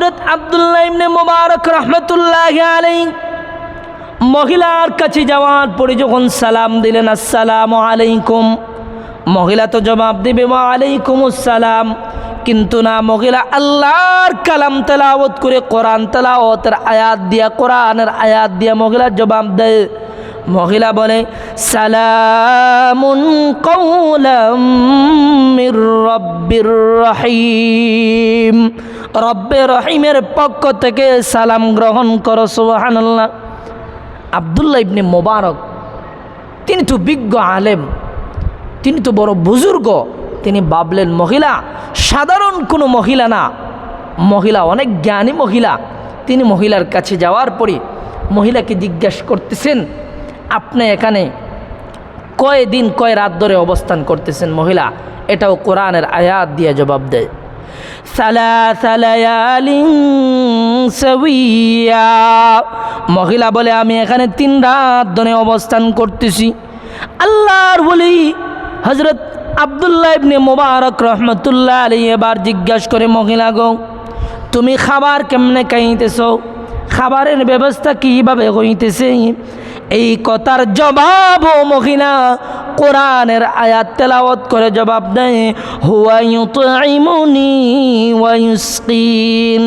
হযরত আব্দুল্লাহ ইবনে মুবারক রাহমাতুল্লাহি আলাইহি মহিলার কাছে যাওয়ার পরে যখন সালাম দিলেন, আসসালামু আলাইকুম, মহিলা তো জবাব দিবে ওয়া আলাইকুমুস সালাম, কিন্তু না, মহিলা আল্লাহর কালাম তেলাওয়াত করে কোরআন তেলাওয়াতের আয়াত দিয়া, কোরআনের আয়াত দিয়া মহিলা জবাব দেয়। মহিলা বলে সালামুন কওলাম মির রাব্বির রহিম, রব্বে রহিমের পক্ষ থেকে সালাম গ্রহণ করো। সুবহানাল্লাহ। আব্দুল্লাহ ইবনে মুবারক তিনি তো বিজ্ঞ আলেম, তিনি তো বড় বুজুর্গ। তিনি ভাবলেন মহিলা সাধারণ কোনো মহিলা না, মহিলা অনেক জ্ঞানী মহিলা। তিনি মহিলার কাছে যাওয়ার পরে মহিলাকে জিজ্ঞাসা করতেছেন, আপনি এখানে কয় দিন কয় রাত ধরে অবস্থান করতেছেন? মহিলা এটাও কোরআনের আয়াত দিয়ে জবাব দেয়, সালাসা লায়ালিন সাওয়িয়া। মহিলা বলে আমি এখানে 3 রাত ধরে অবস্থান করতেছি। আল্লাহর ওলি হযরত আব্দুল্লাহ ইবনে মুবারক রহমতুল্লাহ আলাইহি এবার জিজ্ঞাসা করে, মহিলা গো, তুমি খাবার কেমনে খাইতেছো? খাবারের ব্যবস্থা কীভাবে হইতেছে? এই কথার জবাব ও মহিলা কোরআনের আয়াত তেলাওয়াত করে জবাব দেয়, হুয়া ইউতঈমুনি ওয়া ইউসকিন।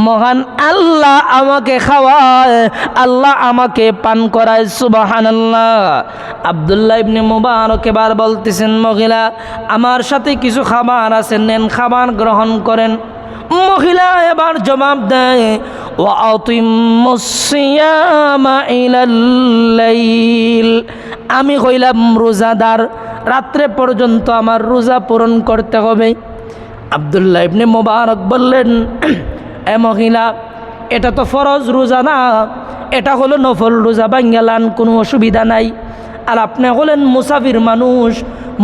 মহান আল্লাহ আমাকে খাওয়ায়, আল্লাহ আমাকে পান করায়। সুবহানাল্লাহ। আব্দুল্লাহ ইবনে মুবারক এবার বলতেছেন, মহিলা আমার সাথে কিছু খাবার আছে, নেন, খাবার গ্রহণ করেন। মহিলা এবার জবাব দেয়, ওয়া আতিমুস সিয়ামা ইলাল লাইল। আমি হইলাম রোজাদার, রাত্রে পর্যন্ত আমার রোজা পূরণ করতে হবে। আব্দুল্লাহ ইবনে মুবারক বললেন, এ মহিলা, এটা তো ফরজ রোজা না, এটা হলো নফল রোজা, বাঙ্গালান, কোনো অসুবিধা নাই। আর আপনি হলেন মুসাফির মানুষ,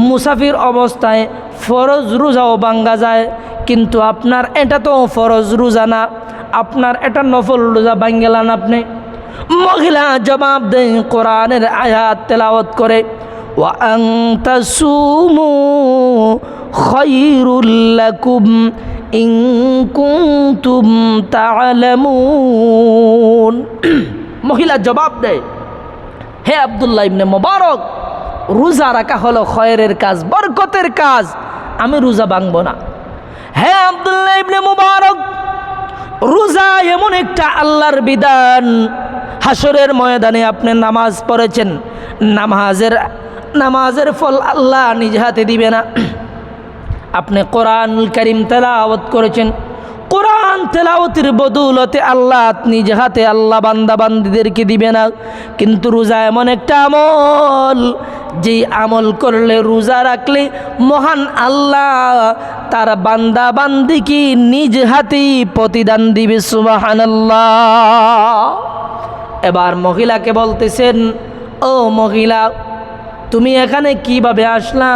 মুসাফির অবস্থায় ফরজ রোজাও ভাঙ্গা যায়, কিন্তু আপনার এটা তো ফরজ রোজা না, আপনার এটা নফল রোজা, ভাঙ্গেলান আপনি। মহিলা জবাব দেন কোরআনের আয়াত তেলাওয়াত করে, ওয়া আন তাসুমু খায়রুল লাকুম ইন কুনতুম তা'লামুন। মহিলা জবাব দেয়, হে আব্দুল্লাহ ইবনে মুবারক, রোজা রাখা হলো খয়রের কাজ, বরকতের কাজ, আমি রোজা ভাঙব না। হে আব্দুল্লাহ ইবনে মুবারক, রোজা এমন একটা আল্লাহর বিধান, হাসরের ময়দানে আপনি নামাজ পড়েছেন, নামাজের ফল আল্লাহ নিজ হাতে দিবে না। আপনি কোরআনুল কারীম তেলাওয়াত করেছেন, কোরআন তেলাওয়াতের বদৌলতে আল্লাহ নিজ হাতে আল্লাহ বান্দা বান্দীদেরকে দিবে না। কিন্তু রোজা এমন একটা আমল, যেই আমল করলে, রোজা রাখলে মহান আল্লাহ তার বান্দা বান্দিকে নিজ হাতেই প্রতিদান দিবে। সুবহানাল্লাহ। এবার মহিলাকে বলতেছেন, ও মহিলা, তুমি এখানে কিভাবে আসলা?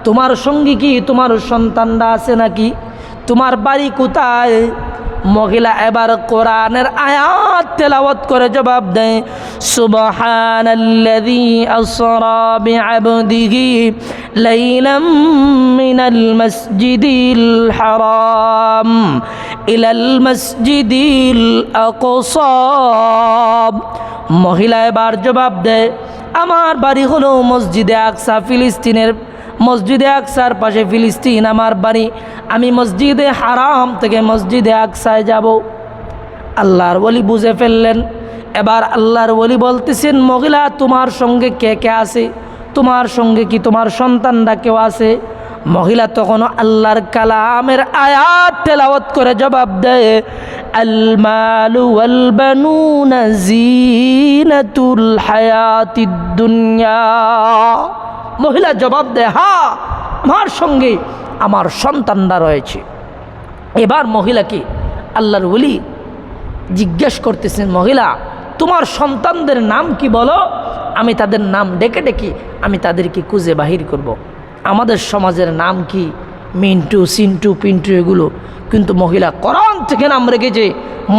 তোমার সঙ্গী কি, তোমার সন্তানরা আছে নাকি? তোমার বাড়ি কোথায়? মহিলা এবার কোরআনের আয়াত তেলাওয়াত করে জবাব দেয়, সুবহানাল্লাযী আসরা বিআবদিহি লাইলাম মিনাল মাসজিদিল হারাম ইলাল মাসজিদিল আকসা। মহিলা এবার জবাব দেয়, আমার বাড়ি হলো মসজিদে আকসা, ফিলিস্তিনের মসজিদে আকসার পাশে ফিলিস্তিন আমার বাড়ি। আমি মসজিদে হারাম থেকে মসজিদে আকসায় যাব। আল্লাহর ওলি বুঝে ফেললেন। এবার আল্লাহর ওলি বলতেছেন, মহিলা তোমার সঙ্গে কে কে আছে? তোমার সঙ্গে কি তোমার সন্তানরা কেউ আছে? মহিলা তখন আল্লাহর কালামের আয়াত তেলাওয়াত করে জবাব দেয়, আল মালু ওয়াল বানুনা জিনাতুল হায়াতিদ দুনিয়া। মহিলা জবাব দেয়, হ্যাঁ, আমার সঙ্গে আমার সন্তানরা রয়েছে। এবার মহিলাকে আল্লাহর ওলি জিজ্ঞেস করতেছেন, মহিলা তোমার সন্তানদের নাম কি বলো, আমি তাদের নাম ডেকে ডেকে আমি তাদেরকে খুঁজে বাহির করব। আমাদের সমাজের নাম কি? মিন্টু, সিন্টু, পিন্টু, এগুলো। কিন্তু মহিলা কোরআন থেকে নাম রেখেছে।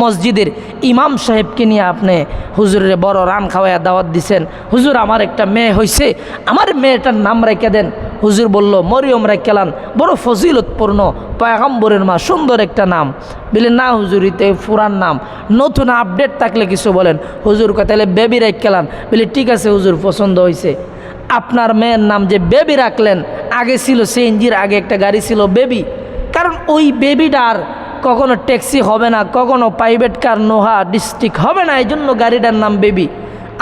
মসজিদের ইমাম সাহেবকে নিয়ে আপনি হুজুরের বড় রান খাওয়াইয়া দাওয়াত দিছেন, হুজুর আমার একটা মেয়ে হয়েছে, আমার মেয়েটার নাম রেখে দেন। হুজুর বলল মরিয়ম রাখলান বড় ফজিলতপূর্ণ পয়গম্বরের মা, সুন্দর একটা নাম। বলে না হুজুর ইতে পুরান নাম, নতুন আপডেট থাকলে কিছু বলেন। হুজুর কথা তাহলে বেবি রাখলান। বলে ঠিক আছে হুজুর, পছন্দ হয়েছে। আপনার মেয়ের নাম যে বেবি রাখলেন, আগে ছিল সিএনজির আগে একটা গাড়ি ছিল বেবি, কারণ ওই বেবিটার কখনো ট্যাক্সি হবে না, কখনো প্রাইভেট কার নোহা ডিস্ট্রিক্ট হবে না, এই জন্য গাড়িটার নাম বেবি।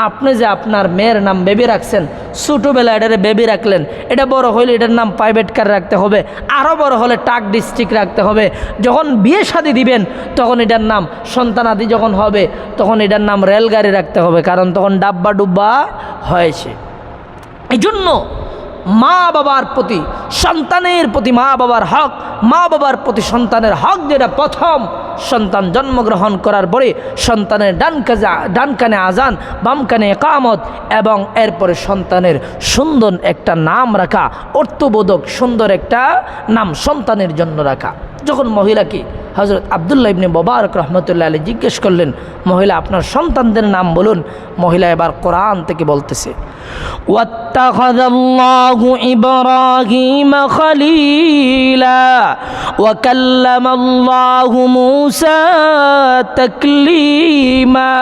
আপনি যে আপনার মেয়ের নাম বেবি রাখছেন, ছোটোবেলা এটারে বেবি রাখলেন, এটা বড় হলে এটার নাম প্রাইভেট কার রাখতে হবে, আরও বড় হলে টাক ডিস্ট্রিক্ট রাখতে হবে। যখন বিয়ে শাদী দিবেন তখন এটার নাম, সন্তানাদি যখন হবে তখন এটার নাম রেলগাড়ি রাখতে হবে, কারণ তখন ডাব্বা ডুব্বা হয়েছে। এই জন্য মা বাবার প্রতি সন্তানের প্রতি মা বাবার হক, মা বাবার প্রতি সন্তানের হক, যেটা প্রথম সন্তান জন্মগ্রহণ করার পরে সন্তানের ডান কানে আজান, বাম কানে একামত, এবং এরপরে সন্তানের সুন্দর একটা নাম রাখা, অর্থবোধক সুন্দর একটা নাম সন্তানের জন্য রাখা। যখন মহিলাকে হযরত আব্দুল্লাহ ইবনে মুবারক রহমতুল্লাহ আলাইহি জিজ্ঞেস করলেন, মহিলা আপনার সন্তানদের নাম বলুন। মহিলা এবার কোরআন থেকে বলতেছে, ওয়াত্তাখাযাল্লাহু ইব্রাহিমা খলীলা ওয়া কাল্লামাল্লাহু মূসা তাকলীমা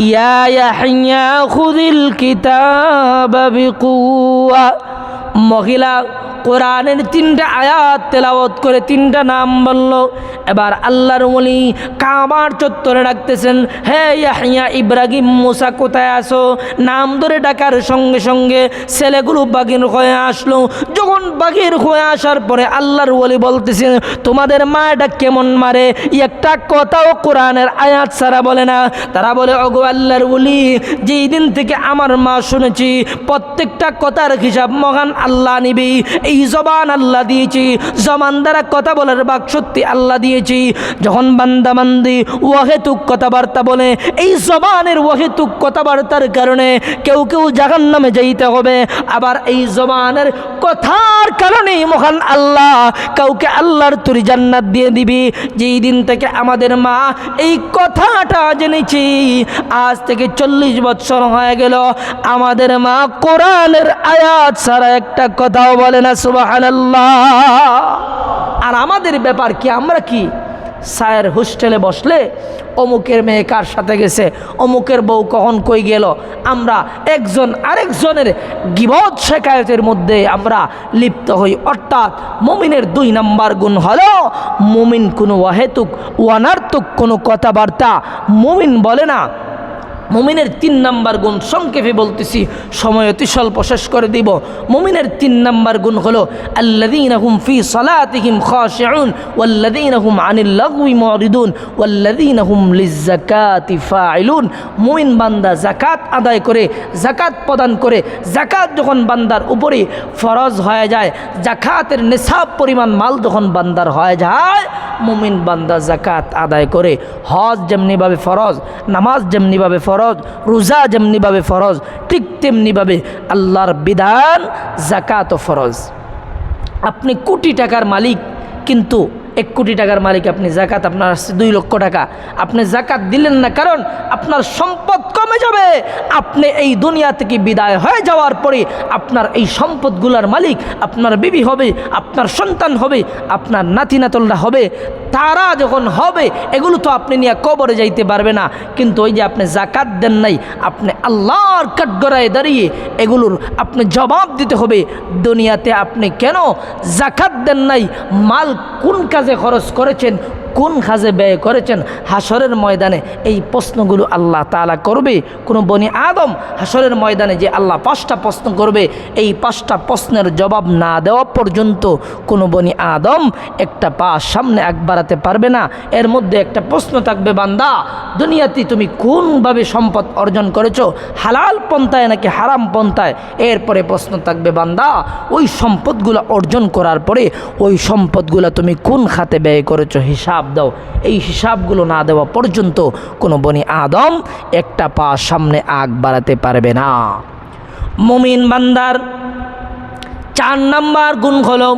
ইয়া ইয়াহইয়া খুযিল কিতাবা বিকুওয়া। মহিলা কোরআনের 3টা আয়াত তেলাওয়াত করে 3টা নাম বলল। এবার আল্লাহর ওলি কাবার চত্বরে ডাকতেছেন, হে ইয়াহইয়া, ইব্রাহিম, মুসা কোথায় আসো? নাম ধরে ডাকার সঙ্গে সঙ্গে ছেলেগুলো বাগির হয়ে আসলো। যখন বাগির হয়ে আসার পরে আল্লাহর ওলি বলতেছেন, তোমাদের মা এটা কেমন মারে? একটা কথাও কোরআনের আয়াত ছাড়া বলে না। তারা বলে, ওগো আল্লাহর ওলি, যেই দিন থেকে আমার মা শুনেছি প্রত্যেকটা কথার হিসাব মহান আল্লাহ নিবি। এই জবান আল্লাহ দিয়েছি, জবান দ্বারা কথা বলার বাকশক্তি আল্লাহ দিয়েছি। যখন বান্দা বান্দি ওয়াহেতুক কথাবার্তা বলে, এই জবানের ওয়াহেতুক কথাবার্তার কারণে কেউ কেউ জাহান্নামে যাইতে হবে, আবার এই জবানের কথার কারণেই মহান আল্লাহ কাউকে আল্লাহর তৈরি জান্নাত দিয়ে দিবি। যেই দিন থেকে আমাদের মা এই কথাটা জেনেছি, আজ থেকে 40 বছর হয়ে গেল, আমাদের মা কোরআনের আয়াত ছাড়া একটা কথাও বলে না। সুবহানাল্লাহ। আর আমাদের ব্যাপার কি? আমরা কি স্যার হোস্টেলে বসলে অমুকের মেয়ে কার সাথে গেছে, অমুকের বউ কখন কই গেল, আমরা একজন আরেকজনের গীবত শেখায়তের মধ্যে আমরা লিপ্ত হই। অর্থাৎ মুমিনের 2 নম্বর গুণ হলো, মুমিন কোনো অহেতুক অনার্থক কোনো কথাবার্তা মুমিন বলে না। মুমিনের 3 নম্বর গুণ সংক্ষেপে বলতেছি, সময় অতি স্বল্প, শেষ করে দিব। মুমিনের 3 নম্বর গুণ হলো আল্লাযীনা হুম ফি সালাতিহিম খাশিউন ওয়াল্লাযীনা হুম আনিল লাগওয়ি মুরিদুন ওয়াল্লাযীনা হুম লিয-যাকাতি ফাইলুন। মুমিন বান্দা যাকাত আদায় করে, যাকাত প্রদান করে, যাকাত যখন বান্দার উপরে ফরজ হয়ে যায়, যাকাতের নিসাব পরিমাণ মাল যখন বান্দার হয়ে যায়, মুমিন বান্দা যাকাত আদায় করে। হজ যেমনিভাবে ফরজ, নামাজ যেমনিভাবে ফরজ, রোজা যেমনিভাবে ফরজ, ঠিক তেমনিভাবে আল্লাহর বিধান যাকাতও ফরজ। আপনি কোটি টাকার মালিক, কিন্তু 1 কোটি টাকার মালিক, আপনি যাকাত আপনার আসছে 2 লক্ষ টাকা, আপনি যাকাত দিলেন না, কারণ আপনার সম্পদ কমে যাবে। আপনি এই দুনিয়া থেকে বিদায় হয়ে যাওয়ার পরে আপনার এই সম্পদগুলোর মালিক আপনার বিবি হবে, আপনার সন্তান হবে, আপনার নাতি নাতলরা হবে। তারা যখন হবে, এগুলো তো আপনি নিয়ে কবরে যাইতে পারবে না, কিন্তু ওই যে আপনি যাকাত দেন নাই, আপনি আল্লাহর কাঠগড়ায় দাঁড়িয়ে এগুলোর আপনি জবাব দিতে হবে। দুনিয়াতে আপনি কেন যাকাত দেন নাই, মাল কোন কাজে খরচ করেছেন, কোন কাজে ব্যয় করেছেন, হাসরের ময়দানে এই প্রশ্নগুলো আল্লাহ তাআলা করবে। কোনো বনি আদম হাসরের ময়দানে যে আল্লাহ 5টা প্রশ্ন করবে, এই 5টা প্রশ্নের জবাব না দেওয়া পর্যন্ত কোনো বনি আদম একটা পা সামনে আগ বাড়াতে পারবে না। এর মধ্যে একটা প্রশ্ন থাকবে, বান্দা দুনিয়াতে তুমি কোনভাবে সম্পদ অর্জন করেছো, হালাল পন্থায় নাকি হারাম পন্থায়? এরপরে প্রশ্ন থাকবে, বান্দা ওই সম্পদগুলো অর্জন করার পরে ওই সম্পদগুলো তুমি কোন খাতে ব্যয় করেছো, হিসাব দাও। এই হিসাবগুলো না দেওয়া পর্যন্ত কোনো বনি আদম একটা পা সামনে আগ বাড়াতে পারবে না। মুমিন বান্দার 4 নম্বর গুণ হলো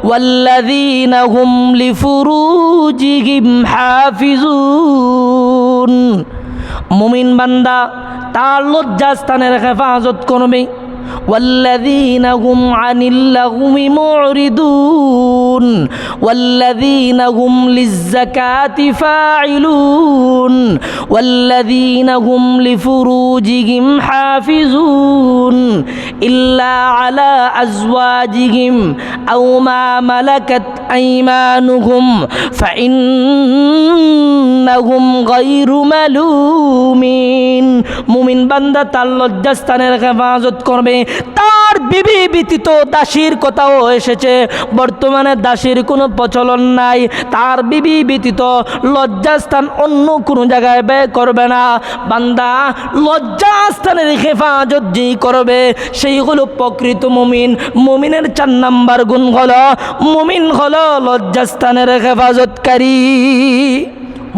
ওয়াল্লাযীনা হুম লিফুরুজিহিম হাফিজুন। মুমিন বান্দা তার লজ্জাস্থানের হেফাজত করবে। والذين هم عن اللغو معرضون والذين هم للزكاة فاعلون والذين هم لفروجهم حافظون إلا على أزواجهم أو ما ملكت أيمانهم فإنهم غير ملومين মুমিন বান্দা তার লজ্জাস্থানের হেফাজত করবে। তার বিবি ব্যতীত দাসীর কথাও এসেছে, বর্তমানে দাসীর কোনো প্রচলন নাই। তার বিবি ব্যতীত লজ্জাস্থান অন্য কোনো জায়গায় ব্যয় করবে না। বান্দা লজ্জাস্থানের হেফাজত যেই করবে সেই হলো প্রকৃত মুমিন। মুমিনের 4 নাম্বার গুণ হলো মুমিন হলো লজ্জাস্থানের হেফাজতকারী।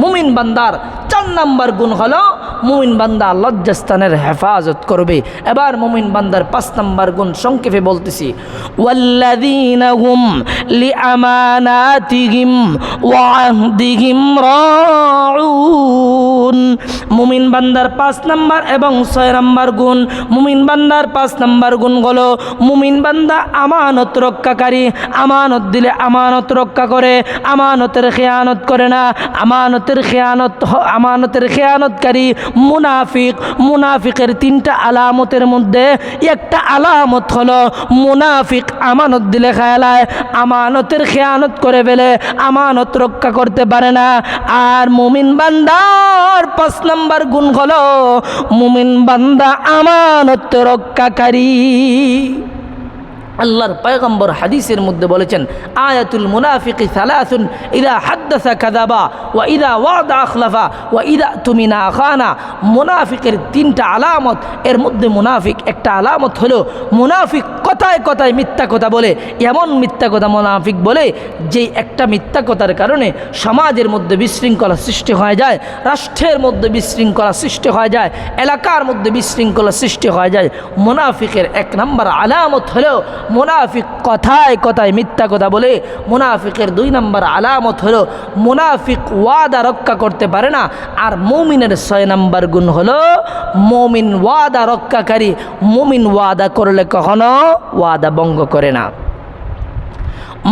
মুমিন বান্দার 4 নাম্বার গুণ হলো মুমিন বান্দা লজ্জাস্থানের হেফাজত করবে। এবার মুমিন বান্দার 5 নাম্বার গুণ সংক্ষেপে বলতেছি, ওয়াল্লাযীনা হুম লিআমানাতিহিম ওয়া আহদিহিম রাউন। মুমিন বান্দার 5 নাম্বার এবং 6 নাম্বার গুণ। মুমিন বান্দার 5 নাম্বার গুণ হলো মুমিন বান্দা আমানত রক্ষাকারী। আমানত দিলে আমানত রক্ষা করে, আমানতের খেয়ানত করে না। আমানতের খেয়ানতকারী মুনাফিক। মুনাফিকের 3টা আলামতের মধ্যে একটা আলামত হলো মুনাফিক আমানত দিলে খেয়ালায়, আমানতের খেয়ানত করে ফেলে, আমানত রক্ষা করতে পারে না। আর মুমিন বান্দার 5 নাম্বার গুণ হলো মুমিন বান্দা আমানত রক্ষাকারী। আল্লাহর পয়গম্বর হাদিসের মধ্যে বলেছেন, আয়াতুল মুনাফিকি সালাসুন, ইদা হাদ্দাসা কাযাবা ওয়া ইদা ওয়াদা আখলাফা ওয়া ইদা তুমিনা খানা। মুনাফিকের 3টা আলামত, এর মধ্যে মুনাফিক একটা আলামত হলো মুনাফিক কথায় কথায় মিথ্যা কথা বলে। এমন মিথ্যা কথা মুনাফিক বলে যে একটা মিথ্যা কথার কারণে সমাজের মধ্যে বিশৃঙ্খলা সৃষ্টি হয়ে যায়, রাষ্ট্রের মধ্যে বিশৃঙ্খলা সৃষ্টি হয়ে যায়, এলাকার মধ্যে বিশৃঙ্খলা সৃষ্টি হয়ে যায়। মুনাফিকের 1 নাম্বার আলামত হলো মুনাফিক কথায় কথায় মিথ্যা কথা বলে। মুনাফিকের 2 নাম্বার আলামত হলো মুনাফিক ওয়াদা রক্ষা করতে পারে না। আর মুমিনের 6 নাম্বার গুণ হলো মুমিন ওয়াদা রক্ষাকারী। মুমিন ওয়াদা করলে কখনো ওয়াদা ভঙ্গ করে না।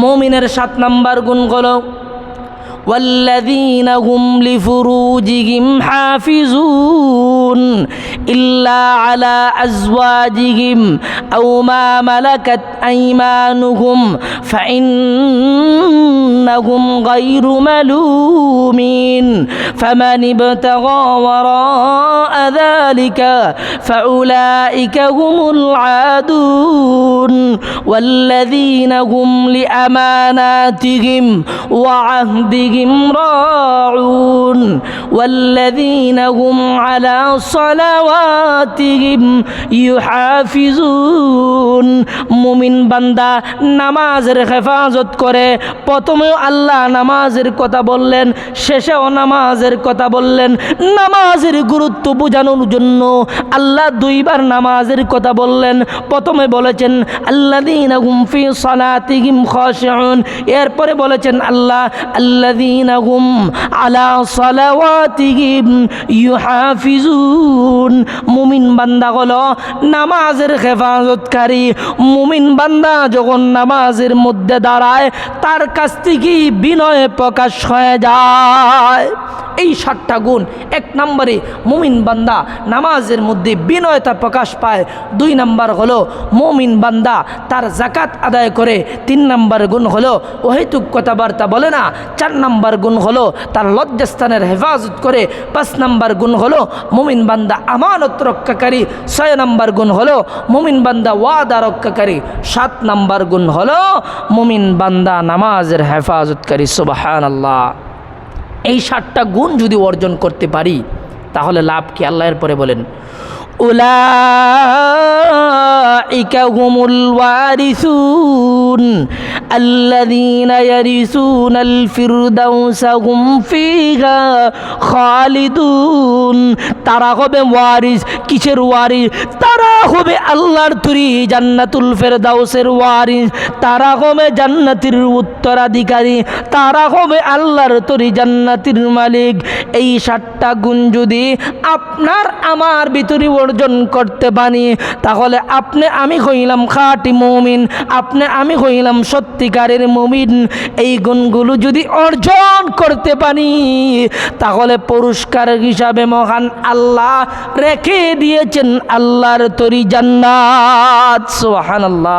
মুমিনের 7 নাম্বার গুণ হলো والذين هم لفروجهم حافظون إلا على أزواجهم أو ما ملكت أيمانهم فإنهم غير ملومين فمن ابتغى وراء ذلك فأولئك هم العادون والذين هم لأماناتهم وعهدهم راعون والذين هم على صلواتهم يحافظون। মুমিন বান্দা নামাজের হেফাজত করে। প্রথমেও আল্লাহ নামাজের কথা বললেন, শেষেও নামাজের কথা বললেন। নামাজের গুরুত্ব বোঝানোর জন্য আল্লাহ 2 বার নামাজের কথা বললেন। প্রথমে বলেছেন আল্লাযীনা হুম ফি সালাতিহিম খাশিউন, এরপরে বলেছেন আল্লাহ আল্লাযীনা হুম আলা সালাওয়াতিহিম ইউহাফিজুন। মুমিন বান্দা হলো নামাজের হেফাজতকারী। মুমিন বান্দা যখন নামাজের মধ্যে দাঁড়ায় তার কাছ থেকে বিনয় প্রকাশ হয়ে যায়। এই 7টা গুণ। 1 নম্বরে মুমিন বান্দা নামাজের মধ্যে বিনয়তা প্রকাশ পায়। 2 নাম্বার হলো মুমিন বান্দা তার যাকাত আদায় করে। 3 নাম্বার গুণ হলো অহেতুক কথাবার্তা বলে না। 4 নাম্বার গুণ হলো তার লজ্জাস্থানের হেফাজত করে। 5 নাম্বার গুণ হলো মুমিন বান্দা আমানত রক্ষাকারী। 6 নাম্বার গুণ হলো মুমিন বান্দা ওয়াদা রক্ষাকারী। 7 নাম্বার গুণ হলো মুমিন বান্দা নামাজের হেফাজতকারী। সুবহানাল্লাহ। এই 7টা গুণ যদি অর্জন করতে পারি তাহলে লাভ কি? আল্লাহ এর পরে বলেন, উলাইকা হুমুল ওয়ারিসুন আল্লাযীনা ইয়ারিসুনাল ফিরদাউসা হুম ফিহা খালিদুন। তারা হবে ওয়ারিস। কিসের ওয়ারিস? তারা তারা হবে আল্লাহর তৈরি জান্নাতুল ফেরদাউসের ওয়ারিস, তারা হবে জান্নাতের উত্তরাধিকারী, তারা হবে আল্লাহর তৈরি জান্নাতের মালিক। এই 7টা গুণ যদি আপনার আমার ভিতরে অর্জন করতে পারি, তাহলে আপনি আমি হইলাম খাঁটি মুমিন, আপনি আমি হইলাম সত্যিকারের মুমিন। এই গুণগুলো যদি অর্জন করতে পারি, তাহলে পুরস্কার হিসাবে মহান আল্লাহ রেখে দিয়েছেন আল্লাহর তৈরি জান্নাত। সুবহানাল্লাহ।